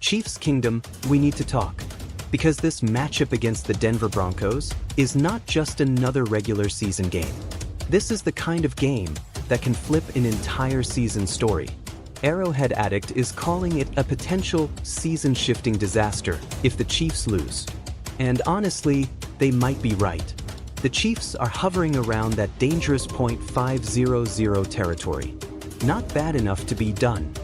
Chiefs Kingdom, we need to talk. Because this matchup against the Denver Broncos is not just another regular season game. This is the kind of game that can flip an entire season story. Arrowhead Addict is calling it a potential season-shifting disaster if the Chiefs lose. And honestly, they might be right. The Chiefs are hovering around that dangerous .500 territory. Not bad enough to be done.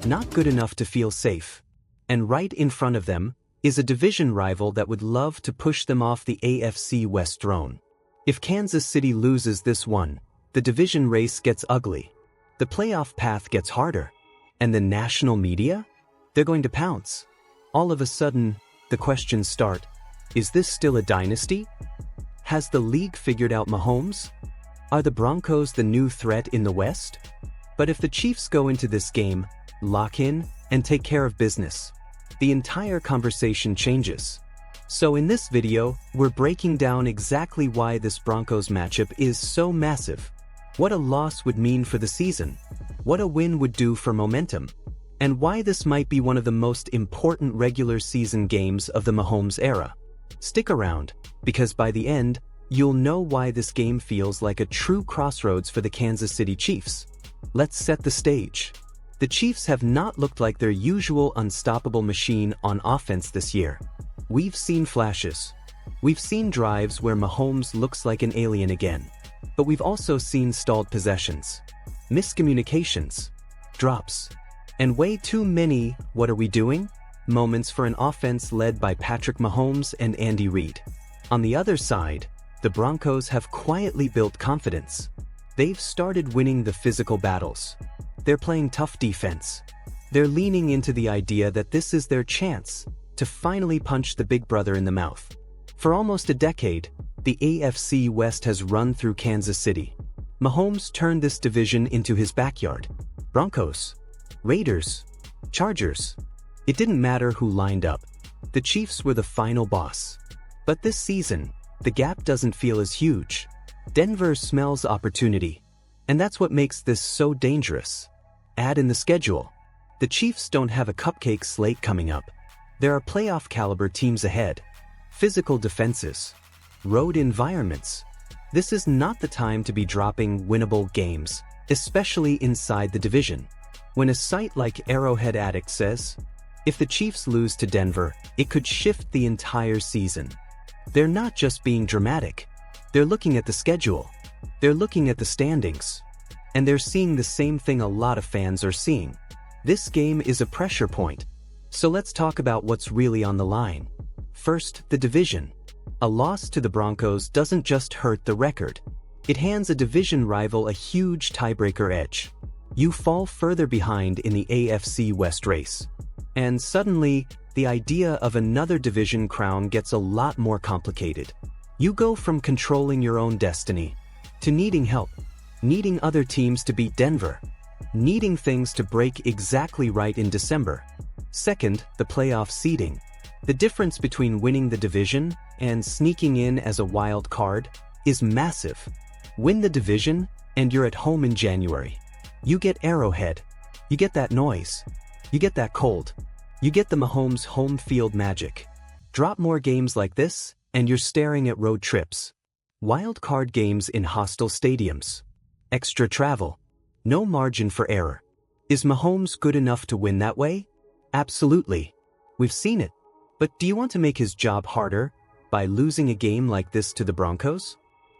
Not good enough to feel safe. And right in front of them is a division rival that would love to push them off the AFC West throne. If Kansas City loses this one, the division race gets ugly. The playoff path gets harder. And the national media? They're going to pounce. All of a sudden, the questions start. Is this still a dynasty? Has the league figured out Mahomes? Are the Broncos the new threat in the West? But if the Chiefs go into this game, lock in, and take care of business, the entire conversation changes. So in this video, we're breaking down exactly why this Broncos matchup is so massive, what a loss would mean for the season, what a win would do for momentum, and why this might be one of the most important regular season games of the Mahomes era. Stick around, because by the end, you'll know why this game feels like a true crossroads for the Kansas City Chiefs. Let's set the stage. The Chiefs have not looked like their usual unstoppable machine on offense this year. We've seen flashes. We've seen drives where Mahomes looks like an alien again. But we've also seen stalled possessions, miscommunications, drops, and way too many "what are we doing?" moments for an offense led by Patrick Mahomes and Andy Reid. On the other side, the Broncos have quietly built confidence. They've started winning the physical battles. They're playing tough defense. They're leaning into the idea that this is their chance to finally punch the big brother in the mouth. For almost a decade, the AFC West has run through Kansas City. Mahomes turned this division into his backyard. Broncos, Raiders, Chargers. It didn't matter who lined up. The Chiefs were the final boss. But this season, the gap doesn't feel as huge. Denver smells opportunity. And that's what makes this so dangerous. Add in the schedule. The Chiefs don't have a cupcake slate coming up. There are playoff-caliber teams ahead. Physical defenses. Road environments. This is not the time to be dropping winnable games, especially inside the division. When a site like Arrowhead Addict says, if the Chiefs lose to Denver, it could shift the entire season. They're not just being dramatic. They're looking at the schedule. They're looking at the standings. And they're seeing the same thing a lot of fans are seeing. This game is a pressure point. So let's talk about what's really on the line. First, the division. A loss to the Broncos doesn't just hurt the record. It hands a division rival a huge tiebreaker edge. You fall further behind in the AFC West race. And suddenly, the idea of another division crown gets a lot more complicated. You go from controlling your own destiny to needing help, needing other teams to beat Denver, needing things to break exactly right in December. Second, the playoff seeding. The difference between winning the division and sneaking in as a wild card is massive. Win the division, and you're at home in January. You get Arrowhead. You get that noise. You get that cold. You get the Mahomes home field magic. Drop more games like this, and you're staring at road trips. Wild card games in hostile stadiums. Extra travel. No margin for error. Is Mahomes good enough to win that way? Absolutely. We've seen it. But do you want to make his job harder by losing a game like this to the Broncos?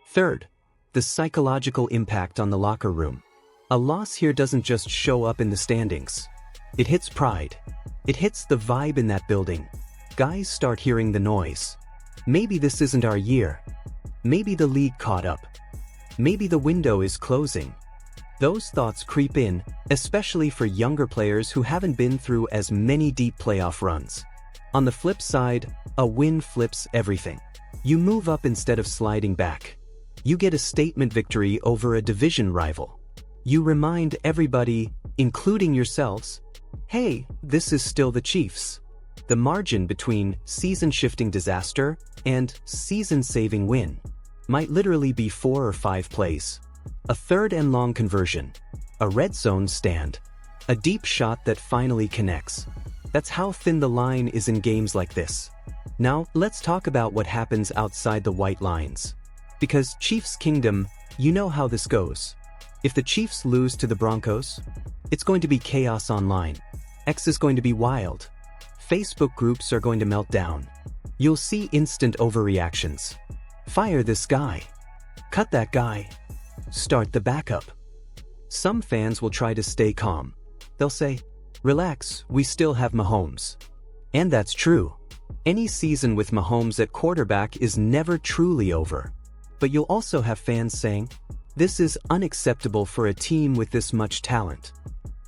Third, the psychological impact on the locker room. A loss here doesn't just show up in the standings. It hits pride. It hits the vibe in that building. Guys start hearing the noise. Maybe this isn't our year. Maybe the league caught up. Maybe the window is closing. Those thoughts creep in, especially for younger players who haven't been through as many deep playoff runs. On the flip side, a win flips everything. You move up instead of sliding back. You get a statement victory over a division rival. You remind everybody, including yourselves, hey, this is still the Chiefs. The margin between season-shifting disaster and season-saving win might literally be 4 or 5 plays. A third and long conversion, a red zone stand, a deep shot that finally connects. That's how thin the line is in games like this. Now, let's talk about what happens outside the white lines. Because Chiefs Kingdom, you know how this goes. If the Chiefs lose to the Broncos, it's going to be chaos online. X is going to be wild. Facebook groups are going to melt down. You'll see instant overreactions. Fire this guy. Cut that guy. Start the backup. Some fans will try to stay calm. They'll say, "Relax, we still have Mahomes." And that's true. Any season with Mahomes at quarterback is never truly over. But you'll also have fans saying, "This is unacceptable for a team with this much talent."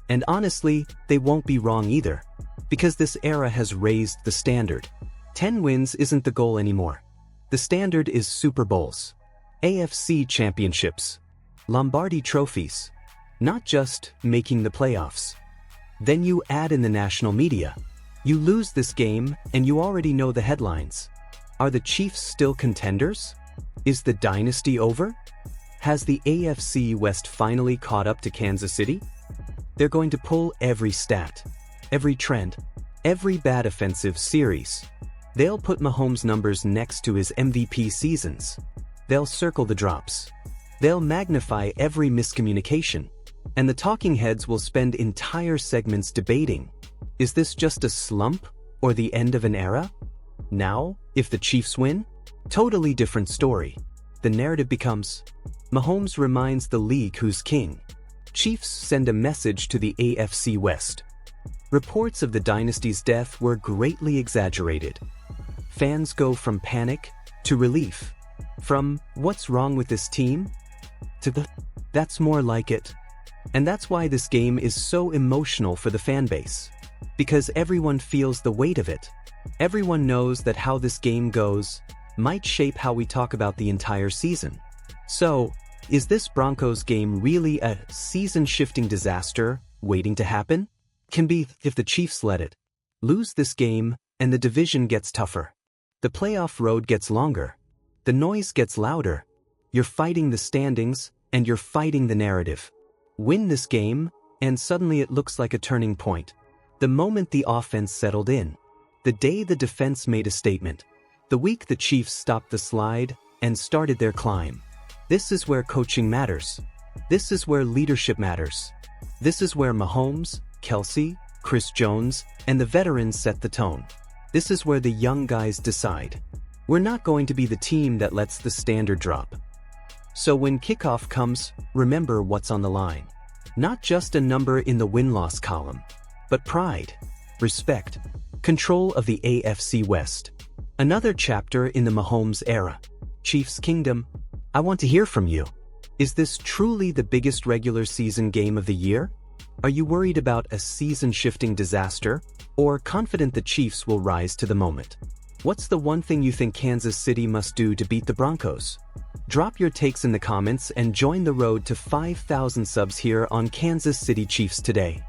And honestly, they won't be wrong either. Because this era has raised the standard. 10 wins isn't the goal anymore. The standard is Super Bowls, AFC championships, Lombardi trophies, not just making the playoffs. Then you add in the national media. You lose this game and you already know the headlines. Are the Chiefs still contenders? Is the dynasty over? Has the AFC West finally caught up to Kansas City? They're going to pull every stat, every trend, every bad offensive series. They'll put Mahomes' numbers next to his MVP seasons. They'll circle the drops. They'll magnify every miscommunication. And the talking heads will spend entire segments debating, is this just a slump or the end of an era? Now, if the Chiefs win, totally different story. The narrative becomes, Mahomes reminds the league who's king. Chiefs send a message to the AFC West. Reports of the dynasty's death were greatly exaggerated. Fans go from panic to relief. From, what's wrong with this team? To the, that's more like it. And that's why this game is so emotional for the fan base. Because everyone feels the weight of it. Everyone knows that how this game goes might shape how we talk about the entire season. So, is this Broncos game really a season-shifting disaster waiting to happen? Can be if the Chiefs let it. Lose this game and the division gets tougher. The playoff road gets longer. The noise gets louder. You're fighting the standings and you're fighting the narrative. Win this game and suddenly it looks like a turning point. The moment the offense settled in. The day the defense made a statement. The week the Chiefs stopped the slide and started their climb. This is where coaching matters. This is where leadership matters. This is where Mahomes, Kelsey, Chris Jones, and the veterans set the tone. This is where the young guys decide. We're not going to be the team that lets the standard drop. So when kickoff comes, remember what's on the line. Not just a number in the win-loss column, but pride, respect, control of the AFC West. Another chapter in the Mahomes era. Chiefs Kingdom, I want to hear from you. Is this truly the biggest regular season game of the year? Are you worried about a season-shifting disaster, or confident the Chiefs will rise to the moment? What's the one thing you think Kansas City must do to beat the Broncos? Drop your takes in the comments and join the road to 5,000 subs here on Kansas City Chiefs Today.